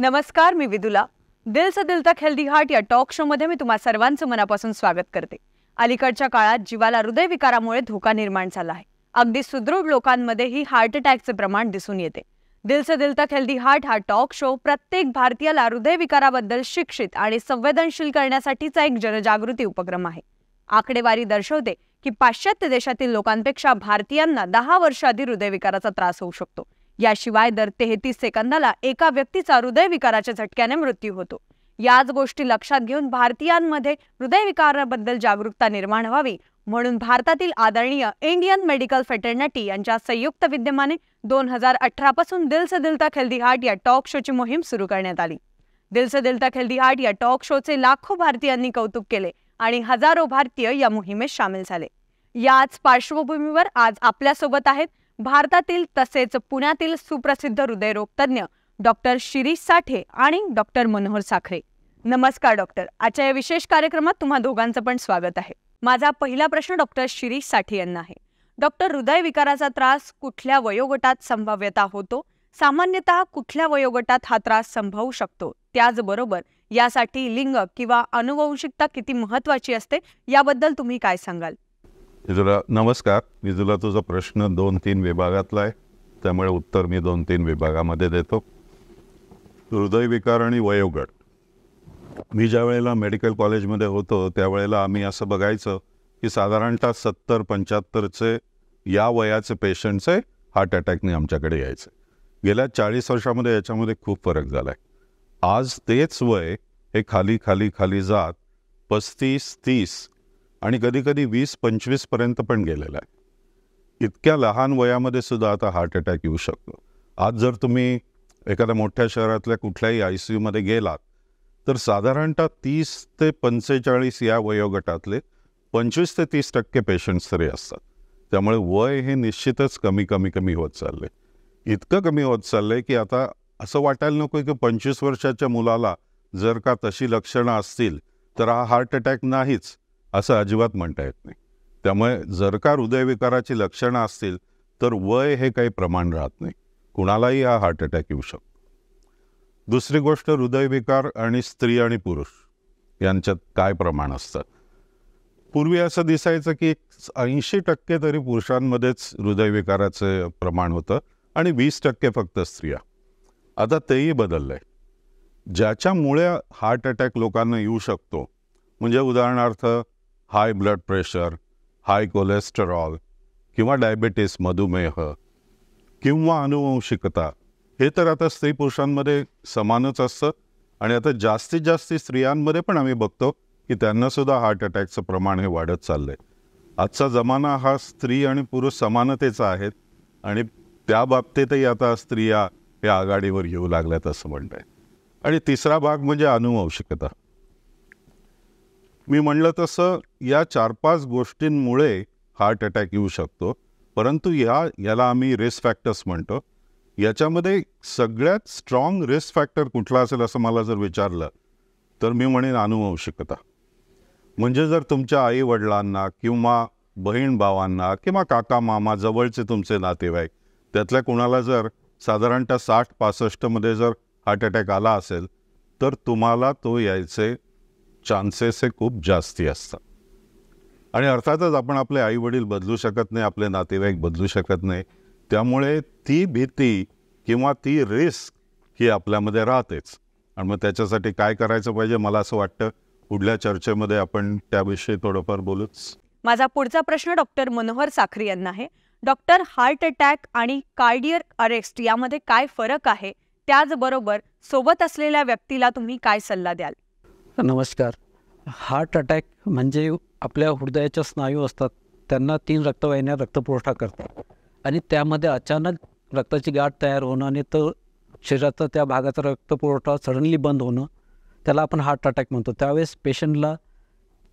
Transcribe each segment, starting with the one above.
नमस्कार, मी विदुला. दिल से दिल तक हेल्दी हार्ट या टॉक शो मध्ये मी तुम्हा सर्वांचं मनापासून स्वागत करते. अलीकडच्या काळात जीवाला हृदयविकारामुळे धोका निर्माण झाला आहे. अगदी सुदृढ लोकांमध्येही हार्ट अटॅकचे प्रमाण दिसून येते. दिल से दिल तक हेल्दी हार्ट हा टॉक शो प्रत्येक भारतीयाला हृदयविकाराबद्दल शिक्षित आणि संवेदनशील करण्यासाठीचा एक जनजागृती उपक्रम आहे. आकडेवारी दर्शवते की पाश्चात्य देशातील लोकांपेक्षा भारतीयांना 10 वर्ष आधी हृदयविकाराचा त्रास होऊ शकतो. याशिवाय दर 33 सेकंदाला एका व्यक्तीचा हृदयविकाराच्या झटक्याने मृत्यू होतो. याच गोष्टी लक्षात घेऊन भारतीयांमध्ये हृदयविकाराबद्दल जागरूकता निर्माण व्हावी म्हणून भारतातील आदरणीय इंडियन मेडिकल फ्रेटर्निटी यांच्या संयुक्त विद्यमाने 2018 पासून दिल से दिल तक हेल्दी हार्ट या टॉक शोची मोहीम सुरू करण्यात आली. दिल से दिल तक हेल्दी हार्ट या टॉक शोचे लाखो भारतीयांनी कौतुक केले आणि हजारो भारतीय या मोहिमेत सामील झाले. याच पार्श्वभूमीवर आज आपल्यासोबत आहेत भारतातील तसेच पुण्यातील सुप्रसिद्ध हृदयरोग तज्ञ डॉक्टर शिरीष साठे आणि डॉक्टर मनोहर साखरे. नमस्कार डॉक्टर. आजच्या या विशेष कार्यक्रमात तुम्हा दोघांचं पण स्वागत आहे. माझा पहिला प्रश्न डॉक्टर शिरीष साठे यांना आहे. डॉक्टर, हृदयविकाराचा त्रास कुठल्या वयोगटात संभाव्यता होतो? सामान्यतः कुठल्या वयोगटात हा त्रास संभवू शकतो? त्याचबरोबर यासाठी लिंग किंवा अनुवंशिकता किती महत्त्वाची असते याबद्दल तुम्ही काय सांगाल? विदुला नमस्कार. विदुला, तुझा प्रश्न 2-3 विभागातला आहे, त्यामुळे उत्तर मी 2-3 विभागामध्ये देतो. हृदयविकार आणि वयोगट. मी ज्या वेळेला मेडिकल कॉलेजमध्ये होतो त्यावेळेला आम्ही असं बघायचं की साधारणतः 70-75चे या वयाचे पेशंटचे हार्ट अटॅकने आमच्याकडे यायचे. गेल्या 40 वर्षामध्ये याच्यामध्ये खूप फरक झाला आहे. आज तेच वय हे खाली खाली खाली जात 35-30 आणि कधीकधी 20-25 पर्यंत पण गेलेला आहे. इतक्या लहान वयामध्ये सुद्धा आता हार्ट अटॅक येऊ शकतो. आज जर तुम्ही एखाद्या मोठ्या शहरातल्या कुठल्याही ICUमध्ये गेलात तर साधारणतः 30 ते 45 या वयोगटातले 25 ते 30% पेशंट्स तरी असतात. त्यामुळे वय हे निश्चितच कमी कमी कमी होत चालले. इतकं कमी होत चाललंय की आता असं वाटायला नको की 25 वर्षाच्या मुलाला जर का तशी लक्षणं असतील तर हा हार्ट अटॅक नाहीच असं अजिबात म्हणता येत नाही. त्यामुळे जर का हृदयविकाराची लक्षणं असतील तर वय हे काही प्रमाण राहत नाही. कुणालाही हा हार्ट अटॅक येऊ शकतो. दुसरी गोष्ट, हृदयविकार आणि स्त्री आणि पुरुष यांच्यात काय प्रमाण असतात? पूर्वी असं दिसायचं की 80% तरी पुरुषांमध्येच हृदयविकाराचं प्रमाण होतं आणि 20% फक्त स्त्रिया. आता तेही बदललंय. ज्याच्यामुळे हार्ट अटॅक लोकांना येऊ शकतो म्हणजे उदाहरणार्थ हाय ब्लड प्रेशर, हाय कोलेस्टेरॉल किंवा डायबिटीस, मधुमेह किंवा अनुवंशिकता, हे तर आता स्त्री पुरुषांमध्ये समानच असतं. आणि आता जास्तीत जास्त स्त्रियांमध्ये पण आम्ही बघतो की त्यांनासुद्धा हार्ट अटॅकचं प्रमाण हे वाढत चाललंय. आजचा जमाना हा स्त्री आणि पुरुष समानतेचा आहेत आणि त्या बाबतीतही आता स्त्रिया हे आघाडीवर येऊ लागल्यात असं म्हणत आहे. आणि तिसरा भाग म्हणजे अनुवंशिकता. मी म्हणलं तसं या 4-5 गोष्टींमुळे हार्ट अटॅक येऊ शकतो. परंतु याला आम्ही रिस्क फॅक्टर्स म्हणतो. याच्यामध्ये सगळ्यात स्ट्रॉंग रिस्क फॅक्टर कुठला असेल असं मला जर विचारलं तर मी म्हणेन अनुवंशिकता. म्हणजे जर तुमच्या आई वडिलांना किंवा बहीण भावांना किंवा काका मामा जवळचे तुमचे नातेवाईक त्यातल्या कुणाला जर साधारणतः 60-65 जर हार्ट अटॅक आला असेल तर तुम्हाला तो यायचे चान्सेस हे खूप जास्ती असतात. आणि अर्थातच आपण आपले आई वडील बदलू शकत नाही, आपले नातेवाईक बदलू शकत नाही. त्यामुळे ती भीती किंवा ती रिस्क ही आपल्यामध्ये राहतेच. आणि मग त्याच्यासाठी काय करायचं पाहिजे, मला असं वाटतं पुढल्या चर्चेमध्ये आपण त्याविषयी थोडंफार बोलूच. माझा पुढचा प्रश्न डॉक्टर मनोहर साखरे यांना आहे. डॉक्टर, हार्ट अटॅक आणि कार्डियक अरेस्ट यामध्ये काय फरक आहे? त्याचबरोबर सोबत असलेल्या व्यक्तीला तुम्ही काय सल्ला द्याल? नमस्कार. हार्ट अटॅक म्हणजे आपल्या हृदयाच्या स्नायू असतात, त्यांना 3 रक्तवाहिन्या रक्तपुरवठा करतात आणि त्यामध्ये अचानक रक्ताची गाठ तयार होणं आणि तो शरीराचा त्या भागाचा रक्तपुरवठा सडनली बंद होणं, त्याला आपण हार्ट अटॅक म्हणतो. त्यावेळेस पेशंटला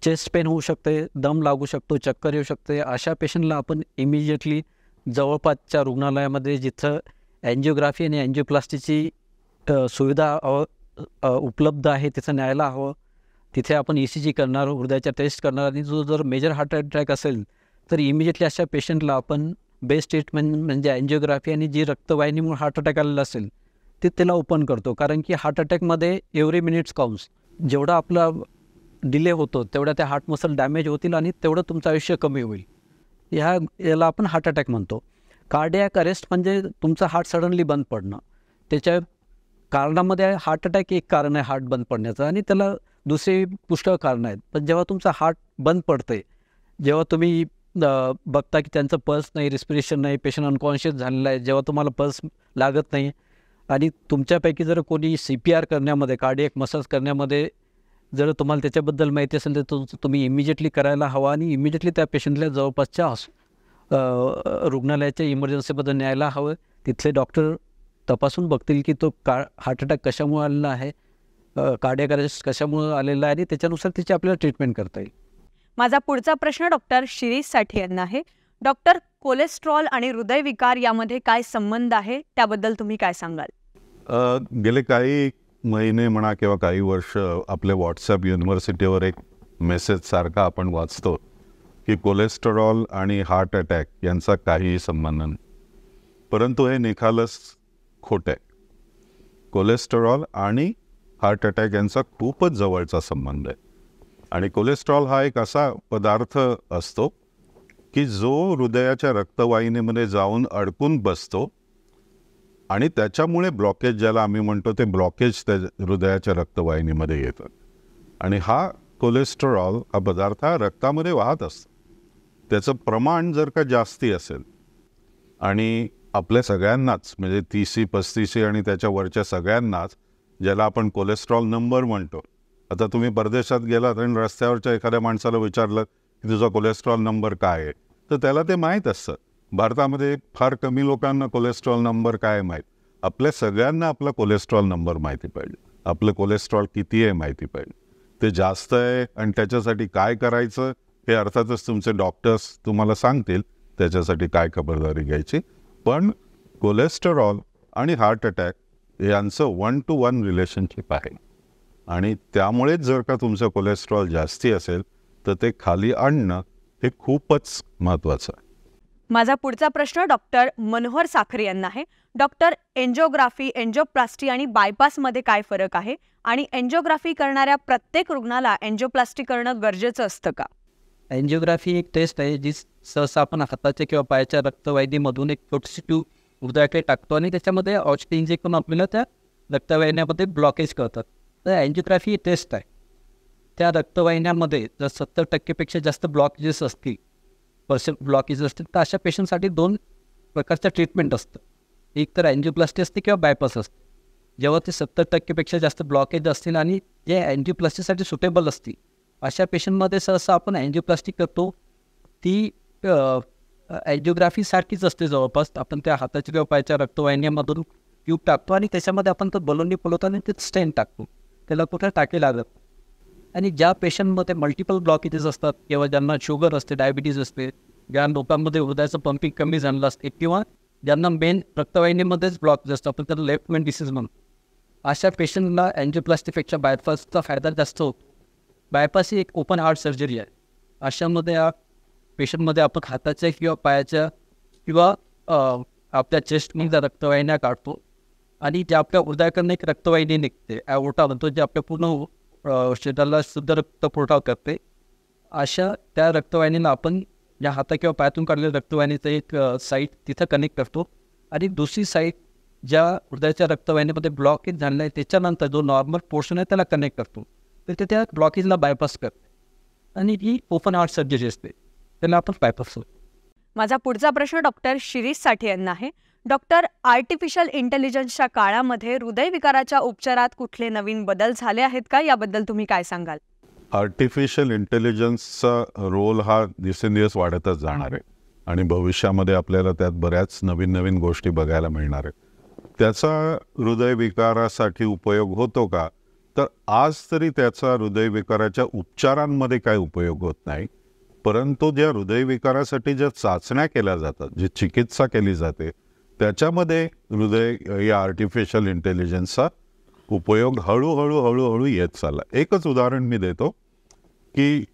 चेस्ट पेन होऊ शकते, दम लागू शकतो, चक्कर येऊ शकते. अशा पेशंटला आपण इमिजिएटली जवळपासच्या रुग्णालयामध्ये जिथं अँजिओग्राफी आणि अँजिओप्लास्टीची सुविधा उपलब्ध आहे तिथं न्यायला हवं. तिथे आपण ECG करणार, हृदयाच्या टेस्ट करणार आणि जो जर मेजर हार्ट अटॅक असेल तर इमिजिएटली अशा पेशंटला आपण बेस्ट ट्रीटमेंट म्हणजे अँजिओग्राफी आणि जी रक्तवाहिनीमुळे हार्ट अटॅक आलेला असेल ते त्याला ओपन करतो. कारण की हार्ट अटॅकमध्ये एव्हरी मिनिट्स काउंट्स. जेवढा आपला डिले होतो तेवढ्या त्या हार्ट मसल डॅमेज होतील आणि तेवढं तुमचं आयुष्य कमी होईल. याला आपण हार्ट अटॅक म्हणतो. कार्डियाक अरेस्ट म्हणजे तुमचं हार्ट सडनली बंद पडणं. त्याच्या कारणामध्ये हार्ट अटॅक एक कारण आहे हार्ट बंद पडण्याचं, आणि त्याला दुसरी पुष्कळ कारणं आहेत. पण जेव्हा तुमचं हार्ट बंद पडते, जेव्हा तुम्ही बघता की त्यांचं पल्स नाही, रिस्पिरेशन नाही, पेशंट अनकॉन्शियस झालेला आहे, जेव्हा तुम्हाला पल्स लागत नाही, आणि तुमच्यापैकी जर कोणी CPR करण्यामध्ये, कार्डियक मसाज करण्यामध्ये जर तुम्हाला त्याच्याबद्दल माहिती असेल तर तुम्ही इमिजिएटली करायला हवा, आणि इमिजिएटली त्या पेशंटला जवळपासच्या रुग्णालयाच्या इमर्जन्सीमध्ये न्यायला हवं. तिथले डॉक्टर तपासून बघतील की तो हार्ट अटॅक कशामुळे आलेला आहे, कार्डियक अरेस्ट कशामुळे आलेला आहे, आणि त्याच्यानुसार त्याची आपल्याला ट्रीटमेंट करता येईल. माझा पुढचा प्रश्न डॉक्टर शिरीष साठी यांना आहे. डॉक्टर, कोलेस्ट्रॉल आणि हृदयविकार यामध्ये काय संबंध आहे, त्याबद्दल तुम्ही काय सांगाल? गेले काही महिने म्हणा किंवा काही वर्ष आपल्या व्हॉट्सॲप युनिव्हर्सिटीवर एक मेसेज सारखा आपण वाचतो की कोलेस्टेरॉल आणि हार्ट अटॅक यांचा काहीही संबंध नाही. परंतु हे निखालस खोटं आहे. कोलेस्टेरॉल आणि हार्ट अटॅक यांचा खूपच जवळचा संबंध आहे. आणि कोलेस्ट्रॉल हा एक असा पदार्थ असतो की जो हृदयाच्या रक्तवाहिनीमध्ये जाऊन अडकून बसतो, आणि त्याच्यामुळे ब्लॉकेज, ज्याला आम्ही म्हणतो ते ब्लॉकेज, त्या हृदयाच्या रक्तवाहिनीमध्ये येतं. आणि हा कोलेस्टेरॉल हा पदार्थ हा रक्तामध्ये वाहत असतो. त्याचं प्रमाण जर का जास्ती असेल, आणि आपल्या सगळ्यांनाच म्हणजे 30-35 आणि त्याच्या वरच्या सगळ्यांनाच, ज्याला आपण कोलेस्ट्रॉल नंबर म्हणतो. आता तुम्ही परदेशात गेलात आणि रस्त्यावरच्या एखाद्या माणसाला विचारलं की तुझा कोलेस्ट्रॉल नंबर काय आहे, तर त्याला ते माहीत असतं. भारतामध्ये फार कमी लोकांना कोलेस्ट्रॉल नंबर काय माहीत. आपल्या सगळ्यांना आपला कोलेस्ट्रॉल नंबर माहिती पाहिजे, आपलं कोलेस्ट्रॉल किती आहे माहिती पाहिजे, ते जास्त आहे आणि त्याच्यासाठी काय करायचं हे अर्थातच तुमचे डॉक्टर्स तुम्हाला सांगतील त्याच्यासाठी काय खबरदारी घ्यायची. पण कोलेस्टेरॉल आणि हार्ट अटॅक यांचं 1-to-1 रिलेशनशिप आहे, आणि त्यामुळेच जर का तुमचं कोलेस्ट्रॉल जास्ती असेल तर ते खाली आणणं हे खूपच महत्त्वाचं आहे. माझा पुढचा प्रश्न डॉक्टर मनोहर साखरे यांना आहे. डॉक्टर, एंजिओग्राफी, एंजिओप्लास्टी आणि बायपासमध्ये काय फरक आहे, आणि एंजिओग्राफी करणाऱ्या प्रत्येक रुग्णाला एंजिओप्लास्टी करणं गरजेचं असतं का? एंजिओग्राफी एक टेस्ट आहे जी सहसा आपण हाताच्या किंवा पायाच्या रक्तवाहिनीमधून एक छोटीशी ट्यूब हृदयाकडे टाकतो, आणि त्याच्यामध्ये औषध इंजेक्ट करून आपल्याला त्या रक्तवाहिन्यामध्ये ब्लॉकेज करतात. तर एंजिओग्राफी ही टेस्ट आहे. त्या रक्तवाहिन्यामध्ये जर 70% जास्त ब्लॉकेजेस असतील, ब्लॉकेज असतील, तर अशा पेशंटसाठी 2 प्रकारच्या ट्रीटमेंट असतं. एक तर एंजिओप्लास्टी असते किंवा बायपास असते. जेव्हा ते 70% जास्त ब्लॉकेज असतील आणि जे एंजिओप्लास्टीसाठी सुटेबल असतील, अशा पेशंटमध्ये सहसा आपण एंजिओप्लास्टी करतो. ती एंजिओग्राफीसारखीच असते जवळपास. आपण त्या हाताच्या किंवा पायाच्या रक्तवाहिन्यामधून ट्यूब टाकतो आणि त्याच्यामध्ये आपण तर बलूननी फुलवतो आणि ते स्टेंट टाकतो. त्याला कुठे टाके लागत. आणि ज्या पेशंटमध्ये मल्टिपल ब्लॉकेजेस असतात किंवा ज्यांना शुगर असते, डायबिटीज असते, ज्या लोकांमध्ये हृदयाचं पंपिंग कमी झालेलं असते, किंवा ज्यांना मेन रक्तवाहिनीमध्येच ब्लॉकेज असतं, आपण त्याला लेफ्ट वेन डिसीज म्हणतो, अशा पेशंटला एंजिओप्लास्टीपेक्षा बायपासचा फायदा जास्त होतो. बायपास ही एक ओपन हार्ट सर्जरी आहे. अशामध्ये या पेशंटमध्ये आपण हाताच्या किंवा पायाच्या किंवा आपल्या चेस्टमधल्या रक्तवाहिन्या काढतो, आणि जे आपल्या हृदयाकडनं एक रक्तवाहिनी निघते, ॲओर्टा म्हणतो, जे आपल्या पूर्ण शरीराला शुद्ध रक्त पुरवठा करते. अशा त्या रक्तवाहिनीला आपण या हाता किंवा पायातून काढलेल्या रक्तवाहिनीचं एक साईट तिथं कनेक्ट करतो, आणि दुसरी साईट ज्या हृदयाच्या रक्तवाहिनीमध्ये ब्लॉकेज झालेला आहे त्याच्यानंतर जो नॉर्मल पोर्शन आहे त्याला कनेक्ट करतो. तर ते त्या ब्लॉकेजला बायपास करते, आणि ही ओपन हार्ट सर्जरी असते, त्याला आपण बायपास करतो. माझा पुढचा प्रश्न डॉक्टर शिरीष साठी यांना आहे. डॉक्टर, आर्टिफिशियल इंटेलिजन्सच्या काळामध्ये हृदयविकाराच्या उपचारात कुठले नवीन बदल झाले आहेत का, याबद्दल तुम्ही काय सांगाल? आर्टिफिशियल इंटेलिजन्सचा रोल हा दिवसेंदिवस वाढतच जाणार आहे, आणि भविष्यामध्ये आपल्याला त्यात बऱ्याच नवीन नवीन गोष्टी बघायला मिळणार आहेत. त्याचा हृदयविकारासाठी उपयोग होतो का, तर आज तरी त्याचा हृदयविकाराच्या उपचारांमध्ये काय उपयोग होत नाही. परंतु ज्या हृदयविकारासाठी ज्या चाचण्या केल्या जातात, जी चिकित्सा केली जाते, त्याच्यामध्ये या आर्टिफिशियल इंटेलिजन्सचा उपयोग हळूहळू येत चालला. एकच उदाहरण मी देतो की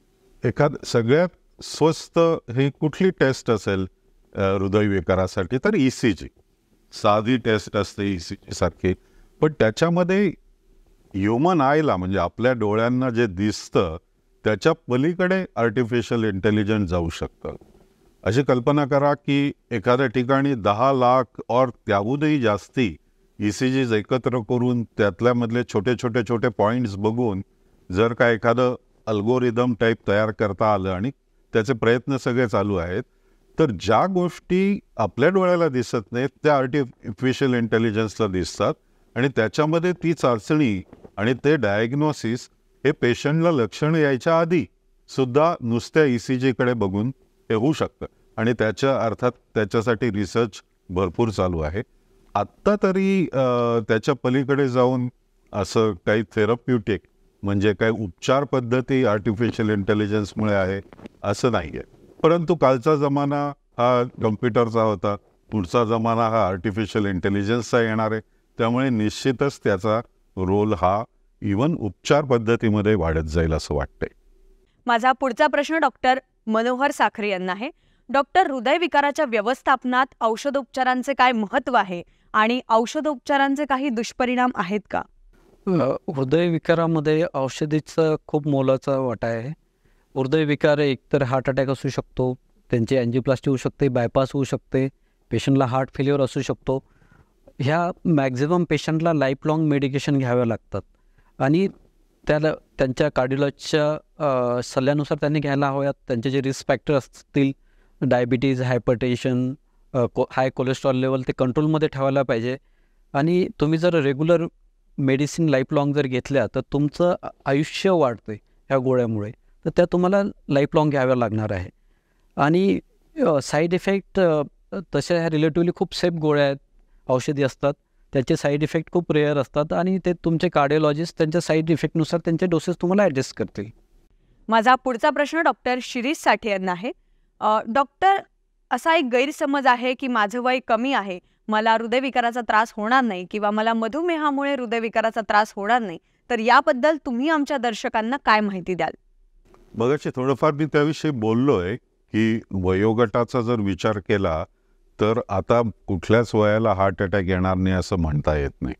सगळ्यात स्वस्त ही कुठली टेस्ट असेल हृदयविकारासाठी, तर ECG. साधी टेस्ट असते ECG सारखी, पण त्याच्यामध्ये ह्युमन आयला म्हणजे आपल्या डोळ्यांना जे दिसतं त्याच्या पलीकडे आर्टिफिशियल इंटेलिजन्स जाऊ शकतं. अशी कल्पना करा की एखाद्या ठिकाणी 10 लाख और त्याहूनही जास्ती ECGs एकत्र करून त्यातल्यामधले छोटे पॉईंट्स बघून जर का एखादं अल्गोरिदम टाईप तयार करता आलं आणि त्याचे प्रयत्न सगळे चालू आहेत, तर ज्या गोष्टी आपल्या डोळ्याला दिसत नाहीत त्या आर्टिफिशियल इंटेलिजन्सला दिसतात आणि त्याच्यामध्ये ती चाचणी आणि ते डायग्नोसिस हे पेशंटला लक्षण यायच्या आधी सुद्धा नुसत्या ECGकडे बघून हे होऊ शकतं. आणि अर्थात त्याच्यासाठी रिसर्च भरपूर चालू आहे. आत्ता तरी त्याच्या पलीकडे जाऊन असं काही थेरप्युटिक म्हणजे काही उपचार पद्धती आर्टिफिशियल इंटेलिजन्समुळे आहे असं नाही आहे. परंतु कालचा जमाना हा कम्प्युटरचा होता, पुढचा जमाना हा आर्टिफिशियल इंटेलिजन्सचा येणार आहे. त्यामुळे निश्चितच त्याचा रोल हा इवन उपचार पद्धतीमध्ये वाढत जाईल असं वाटतंय. माझा पुढचा प्रश्न डॉक्टर मनोहर साखरे यांना आहे. डॉक्टर, हृदयविकाराच्या व्यवस्थापनात औषधोपचारांचे काय महत्त्व आहे आणि औषधोपचारांचे काही दुष्परिणाम आहेत का? हृदयविकारामध्ये औषधीचा खूप मोलाचा वाटा आहे. हृदयविकार एकतर हार्ट अटॅक असू शकतो, त्यांची अँजिओप्लास्टी होऊ शकते, बायपास होऊ शकते, पेशंटला हार्ट फेल्युअर असू शकतो. ह्या मॅक्झिमम पेशंटला लाईफ लाँग मेडिकेशन घ्याव्या लागतात आणि त्यांच्या कार्डिओलॉजीच्या सल्ल्यानुसार त्यांनी घ्यायला हव्यात. त्यांचे जे रिस्क फॅक्टर असतील, डायबिटीज, हायपरटेन्शन, हाय कोलेस्ट्रॉल लेवल, ते कंट्रोलमध्ये ठेवायला पाहिजे. आणि तुम्ही जर रेग्युलर मेडिसिन लाईफ लाँग जर घेतल्या तर तुमचं आयुष्य वाढतं ह्या गोळ्यामुळे, तर त्या तुम्हाला लाईफ लाँग घ्याव्या लागणार आहे. आणि साईड इफेक्ट तशा ह्या रिलेटिव्हली खूप सेफ गोळ्या आहेत, औषधी असतात. त्याचे साईड इफेक्ट खूप रेअर असतात आणि ते तुमचे कार्डिओलॉजिस्ट त्यांच्या साईड इफेक्टनुसार त्यांचे डोसेस तुम्हाला ॲडजस्ट करतील. माझा पुढचा प्रश्न डॉक्टर शिरीष साठे यांना आहे. डॉक्टर, असा एक गैरसमज आहे की माझं वय कमी आहे, मला हृदयविकाराचा त्रास होणार नाही किंवा मला मधुमेहामुळे हृदयविकाराचा त्रास होणार नाही, तर याबद्दल तुम्ही आमच्या दर्शकांना काय माहिती द्याल? बघायचे थोडंफार मी त्याविषयी बोललोय की वयोगटाचा जर विचार केला तर आता कुठल्याच वयाला हार्ट अटॅक येणार नाही असं म्हणता येत नाही.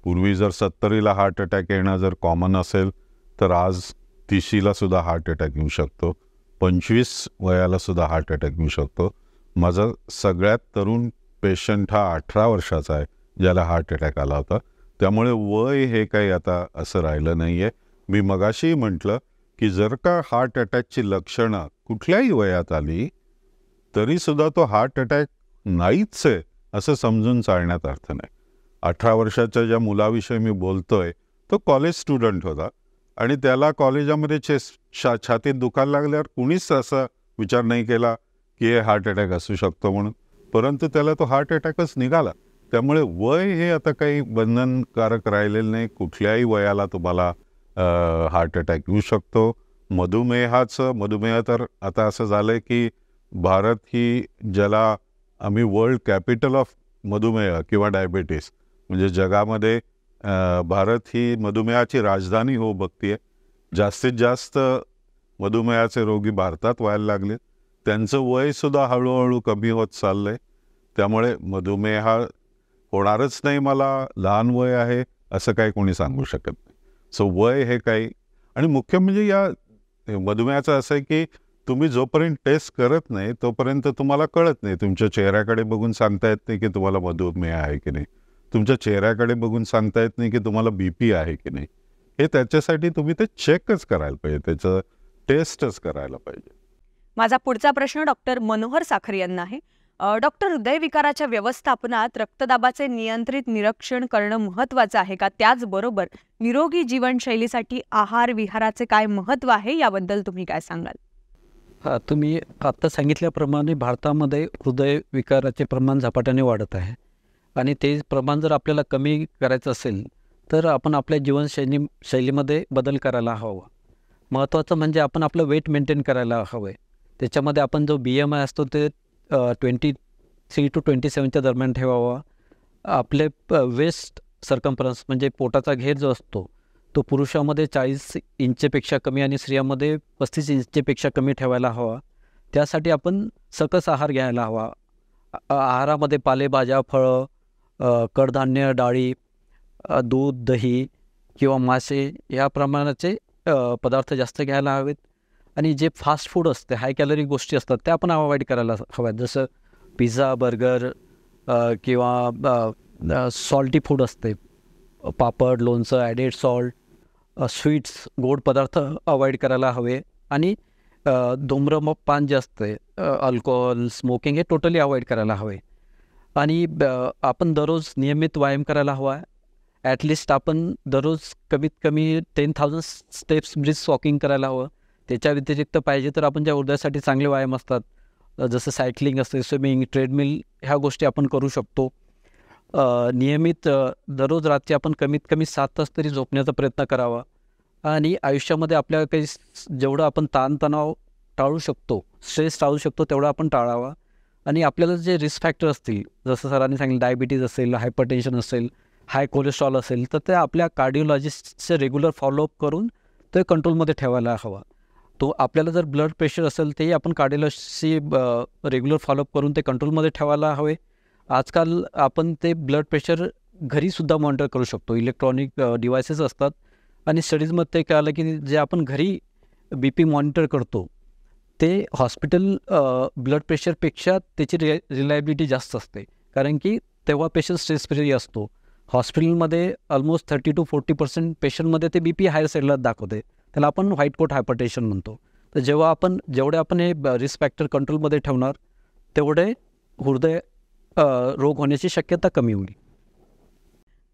पूर्वी जर 70ला हार्ट अटॅक येणं जर कॉमन असेल तर आज 30ला सुद्धा हार्ट अटॅक येऊ शकतो, 25 वयाला सुद्धा हार्ट अटॅक येऊ शकतो. माझा सगळ्यात तरुण पेशंट हा 18 वर्षाचा आहे ज्याला हार्ट अटॅक आला होता. त्यामुळे वय हे काही आता असं राहिलं नाही आहे. मी मगाशीही म्हटलं की जर का हार्ट अटॅकची लक्षणं कुठल्याही वयात आली तरीसुद्धा तो हार्ट अटॅक नाहीच आहे असं समजून चालण्यात अर्थ नाही. 18 वर्षाच्या ज्या मुलाविषयी मी बोलतोय तो कॉलेज स्टुडंट होता आणि त्याला कॉलेजामध्ये छातीत दुखायला लागल्यावर कुणीच असा विचार नाही केला की हे हार्ट अटॅक असू शकतो म्हणून, परंतु त्याला तो हार्ट अटॅकच निघाला. त्यामुळे वय हे आता काही बंधनकारक राहिलेलं नाही. कुठल्याही वयाला तुम्हाला हार्ट अटॅक येऊ शकतो. मधुमेह तर आता असं झालं आहे की भारत ही ज्याला आम्ही वर्ल्ड कॅपिटल ऑफ मधुमेह किंवा डायबिटीस म्हणजे जगामध्ये भारत ही मधुमेहाची राजधानी हो बघतीये. जास्तीत जास्त मधुमेहाचे रोगी भारतात व्हायला लागले. त्यांचं वयसुद्धा हळूहळू कमी होत चाललं आहे. त्यामुळे मधुमेह होणारच नाही, मला लहान वय आहे असं काही कोणी सांगू शकत नाही. सो वय हे काही, आणि मुख्य म्हणजे या मधुमेहाचं असं आहे की तुम्ही जोपर्यंत टेस्ट करत नाही तोपर्यंत तुम्हाला कळत नाही. तुमच्या चेहऱ्याकडे बघून सांगता येत नाही की तुम्हाला मधुमेह आहे की नाही, तुमच्या चेहऱ्याकडे बघून सांगता येत नाही की तुम्हाला BP आहे की नाही. हे त्याच्यासाठी तुम्ही ते चेकच करायला पाहिजे, त्याचं टेस्टच करायला पाहिजे. माझा पुढचा प्रश्न डॉक्टर मनोहर साखरे यांना आहे. डॉक्टर, हृदयविकाराच्या व्यवस्थापनात रक्तदाबाचे नियंत्रित निरीक्षण करणं महत्त्वाचं आहे का? त्याचबरोबर निरोगी जीवनशैलीसाठी आहार विहाराचे काय महत्त्व आहे याबद्दल तुम्ही काय सांगाल? हां, तुम्ही आत्ता सांगितल्याप्रमाणे भारतामध्ये हृदयविकाराचे प्रमाण झपाट्याने वाढत आहे आणि ते प्रमाण जर आपल्याला कमी करायचं असेल तर आपण आपल्या शैलीमध्ये बदल करायला हवा. महत्त्वाचं म्हणजे आपण आपलं वेट मेंटेन करायला हवं आहे. त्याच्यामध्ये आपण जो BMI असतो ते 23 to 27च्या दरम्यान ठेवावा. आपले वेस्ट सर्कम्फरन्स म्हणजे पोटाचा घेर जो असतो तो पुरुषामध्ये 40 इंचपेक्षा कमी आणि स्त्रियामध्ये 35 इंचपेक्षा कमी ठेवायला हवा. त्यासाठी आपण सकस आहार घ्यायला हवा. आहारामध्ये पालेभाज्या, फळं, कडधान्य, डाळी दूध, दही किंवा मासे या प्रमाणाचे पदार्थ जास्त घ्यायला हवेत. आणि जे फास्ट फूड असते, हाय कॅलरी गोष्टी असतात, त्या आपण अवॉइड करायला हव्यात. जसं पिझ्झा, बर्गर किंवा सॉल्टी फूड असते, पापड, लोणचं, ॲडेड सॉल्ट, स्वीट्स, गोड पदार्थ अवॉइड करायला हवे. आणि धूम्रपान जे असते, अल्कोहोल, स्मोकिंग हे टोटली अवॉइड करायला हवे. आणि आपण दररोज नियमित व्यायाम करायला हवा. ॲटलिस्ट आपण दररोज कमीत कमी 10,000 स्टेप्स ब्रिस्क वॉकिंग करायला हवं. त्याच्या व्यतिरिक्त पाहिजे तर आपण ज्या हृदयासाठी चांगले व्यायाम असतात, जसं सायकलिंग असते, स्विमिंग, ट्रेडमिल, ह्या गोष्टी आपण करू शकतो. नियमित दररोज रात्री आपण कमीत कमी 7 तास तरी झोपण्याचा प्रयत्न करावा. आणि आयुष्यामध्ये आपल्या काही जेवढं आपण ताणतणाव टाळू शकतो, स्ट्रेस टाळू शकतो, तेवढा आपण टाळावा. आणि आपल्याला जे रिस्क फॅक्टर असतील, जसं सरांनी सांगितलं, डायबिटीज असेल, हायपरटेन्शन असेल, हाय कोलेस्ट्रॉल असेल, तर ते आपल्या कार्डिओलॉजिस्टचे रेग्युलर फॉलोअप करून ते कंट्रोलमध्ये ठेवायला हवा. तो आपल्याला जर ब्लड प्रेशर असेल, तेही आपण कार्डिओलॉजिस्टशी रेग्युलर फॉलोअप करून ते कंट्रोलमध्ये ठेवायला हवे. आजकाल आपण ते ब्लड प्रेशर घरीसुद्धा मॉनिटर करू शकतो. इलेक्ट्रॉनिक डिव्हायसेस असतात. आणि स्टडीजमध्ये ते कळालं की जे आपण घरी BP मॉनिटर करतो, ते हॉस्पिटल ब्लड प्रेशरपेक्षा त्याची रिलायबिलिटी जास्त असते. कारण की तेव्हा पेशंट स्ट्रेस फ्री असतो. हॉस्पिटलमध्ये ऑलमोस्ट 30 to 40% पेशंटमध्ये ते BP हायर साईडला दाखवते. त्याला आपण व्हाईट कोट हायपरटेन्शन म्हणतो. तर जेवढे आपण हे रिस्क फॅक्टर कंट्रोलमध्ये ठेवणार, तेवढे हृदय रोग होण्याची शक्यता कमी होईल.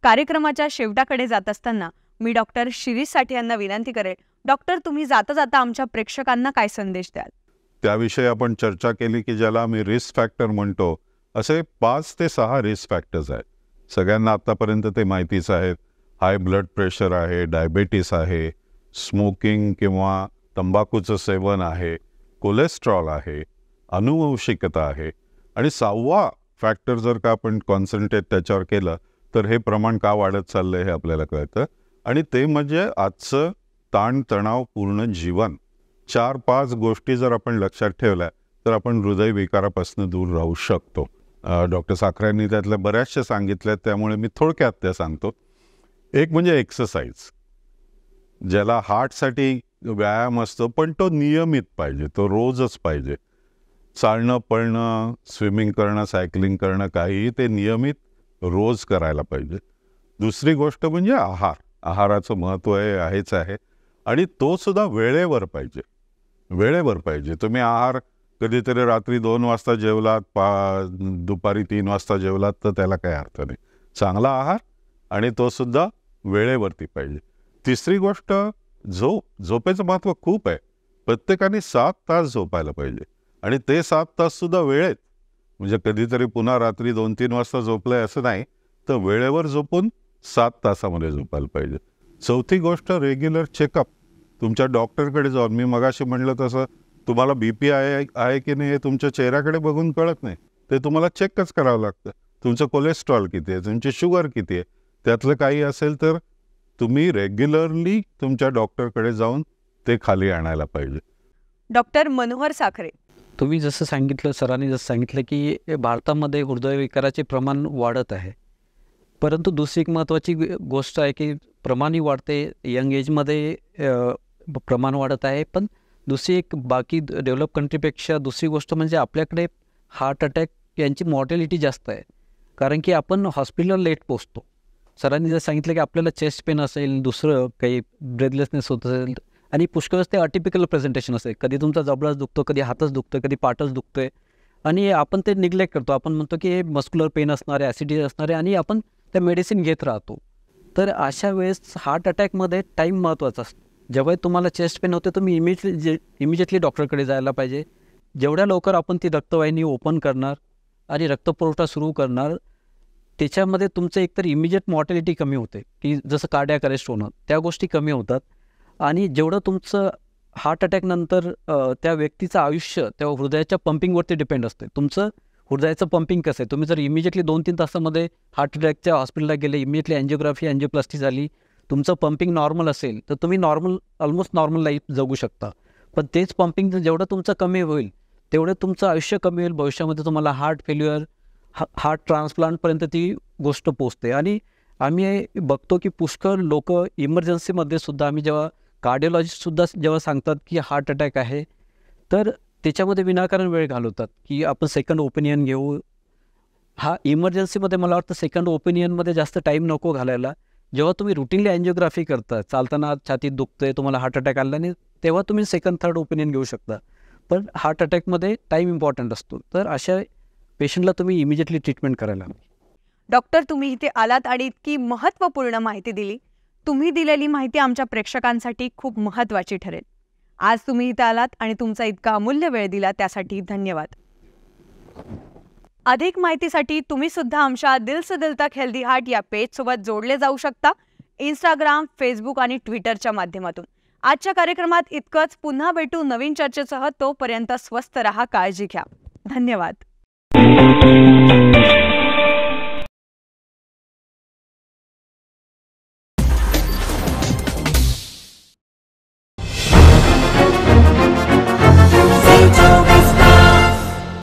कार्यक्रमाच्या शेवटाकडे जात असताना मी डॉक्टर शिरीष साठे यांना विनंती करेल, डॉक्टर तुम्ही जाता जाता आमच्या प्रेक्षकांना काय संदेश द्याल? त्याविषयी आपण चर्चा केली की ज्याला आम्ही रिस्क फॅक्टर म्हणतो, असे 5 ते 6 रिस्क फॅक्टर्स आहेत. सगळ्यांना आत्तापर्यंत ते माहितीच आहेत. हाय ब्लड प्रेशर आहे, डायबेटीस आहे, स्मोकिंग किंवा तंबाखूचं सेवन आहे, कोलेस्ट्रॉल आहे, अनुवंशिकता आहे. आणि 6वा फॅक्टर जर का आपण कॉन्सन्ट्रेट त्याच्यावर केलं तर हे प्रमाण का वाढत चाललंय हे आपल्याला कळतं. आणि ते म्हणजे आजचं ताणतणावपूर्ण जीवन. 4-5 गोष्टी जर आपण लक्षात ठेवल्या तर आपण हृदयविकारापासून दूर राहू शकतो. डॉक्टर साखरेंनी त्यातल्या बऱ्याचशा सांगितल्या, त्यामुळे मी थोडक्यात त्या सांगतो. एक म्हणजे एक्सरसाइज, ज्याला हार्टसाठी व्यायाम असतो, पण तो नियमित पाहिजे, तो रोजच पाहिजे. चालणं, पळणं, स्विमिंग करणं, सायकलिंग करणं, काहीही ते नियमित रोज करायला पाहिजे. दुसरी गोष्ट म्हणजे आहार. आहाराचं महत्त्व आहेच आहे. आणि तो सुद्धा वेळेवर पाहिजे, वेळेवर पाहिजे. तुम्ही आहार कधीतरी रात्री 2 वाजता जेवलात, दुपारी 3 वाजता जेवलात, तर त्याला काही अर्थ नाही. चांगला आहार आणि तो सुद्धा वेळेवरती पाहिजे. तिसरी गोष्ट झोपेचं महत्त्व खूप आहे. प्रत्येकाने 7 तास झोपायला पाहिजे. आणि ते 7 तास सुद्धा वेळेत, म्हणजे कधीतरी पुन्हा रात्री 2-3 वाजता झोपलंय असं नाही, तर वेळेवर झोपून 7 तासामध्ये झोपायला पाहिजे. चौथी गोष्ट, रेग्युलर चेकअप. तुमच्या डॉक्टरकडे जाऊन, मी मगाशी म्हणलं तसं, तुम्हाला BP आहे की नाही हे तुमच्या चेहऱ्याकडे बघून कळत नाही. ते तुम्हाला चेकच करावं लागतं. तुमचं कोलेस्ट्रॉल किती आहे, तुमची शुगर किती आहे, त्यातलं काही असेल तर तुम्ही रेग्युलरली तुमच्या डॉक्टरकडे जाऊन ते खाली आणायला पाहिजे. डॉक्टर मनोहर साखरे, तुम्ही जसं सांगितलं, सरांनी जसं सांगितलं की भारतामध्ये हृदयविकाराचे प्रमाण वाढत आहे. परंतु दुसरी एक महत्त्वाची गोष्ट आहे की प्रमाणही वाढते, यंग एजमध्ये प्रमाण वाढत आहे. पण दुसरी एक बाकी डेव्हलप कंट्रीपेक्षा दुसरी गोष्ट म्हणजे आपल्याकडे हार्ट अटॅक यांची मॉर्टॅलिटी जास्त आहे. कारण की आपण हॉस्पिटलला लेट पोचतो. सरांनी जर सांगितलं की आपल्याला चेस्ट पेन असेल, दुसरं काही ब्रेथलेसनेस होत असेल, आणि पुष्कळ ते अटिपिकल प्रेझेंटेशन असेल, कधी तुमचा जबडाच दुखतो, कधी हातच दुखतो, कधी पाठच दुखतोय, आणि आपण ते निग्लेक्ट करतो. आपण म्हणतो की हे मस्क्युलर पेन असणार आहे, ॲसिडिटी असणार आहे, आणि आपण त्या मेडिसिन घेत राहतो. तर अशा वेळेस हार्ट अटॅकमध्ये टाईम महत्त्वाचा असतो. जेव्हा तुम्हाला चेस्ट पेन होते, तुम्ही इमिजिएटली डॉक्टरकडे जायला पाहिजे. जेवढ्या लवकर आपण ती रक्तवाहिनी ओपन करणार आणि रक्तपुरवठा सुरू करणार, त्याच्यामध्ये तुमचं एकतर इमिजिएट मॉर्टॅलिटी कमी होते, की जसं कार्डियाक अरेस्ट होणं, त्या गोष्टी कमी होतात. आणि जेवढं तुमचं हार्ट अटॅकनंतर त्या व्यक्तीचं आयुष्य त्या हृदयाच्या पंपिंगवरती डिपेंड असते. तुमचं हृदयाचं पंपिंग कसं आहे, तुम्ही जर इमिजिएटली 2-3 तासामध्ये हार्ट अटॅकच्या हॉस्पिटलला गेले, इमिजिएटली अँजिओग्राफी, अँजिओप्लास्टी झाली, तुमचं पंपिंग नॉर्मल असेल, तर तुम्ही ऑलमोस्ट नॉर्मल लाईफ जगू शकता. पण तेच पंपिंग जेवढं तुमचं कमी होईल, तेवढं तुमचं आयुष्य कमी होईल. भविष्यामध्ये तुम्हाला हार्ट फेल्युअर, हार्ट ट्रान्सप्लांटपर्यंत ती गोष्ट पोचते. आणि आम्ही बघतो की पुष्कळ लोक इमर्जन्सीमध्ये सुद्धा, आम्ही जेव्हा कार्डिओलॉजिस्टसुद्धा जेव्हा सांगतात की हार्ट अटॅक आहे, तर त्याच्यामध्ये विनाकारण वेळ घालवतात की आपण सेकंड ओपिनियन घेऊ. हा इमर्जन्सीमध्ये मला वाटतं सेकंड ओपिनियनमध्ये जास्त टाईम नको घालायला. जेव्हा तुम्ही रुटीनली अँजिओग्राफी करता, चालताना छातीत दुखतंय, तुम्हाला हार्ट अटॅक आला नाही, तेव्हा तुम्ही सेकंड थर्ड ओपिनियन घेऊ शकता. पण हार्ट अटॅकमध्ये टाईम इम्पॉर्टंट असतो, तर अशा पेशंटला तुम्ही इमिजिएटली ट्रीटमेंट करायला हवी. डॉक्टर, तुम्ही इथे आलात आणि इतकी महत्त्वपूर्ण माहिती दिली. तुम्ही दिलेली माहिती आमच्या प्रेक्षकांसाठी खूप महत्त्वाची ठरेल. आज तुम्ही इथे आलात आणि तुमचा इतका अमूल्य वेळ दिला त्यासाठी धन्यवाद. अधिक माहितीसाठी तुम्ही सुद्धा आमच्या दिल से दिल तक हेल्दी हार्ट या पेजसोबत जोडले जाऊ शकता, इंस्टाग्राम, फेसबुक आणि ट्विटरच्या माध्यमातून. आजच्या कार्यक्रमात इतकंच. पुन्हा भेटू नवीन चर्चेसह. तोपर्यंत स्वस्थ रहा, काळजी घ्या. धन्यवाद.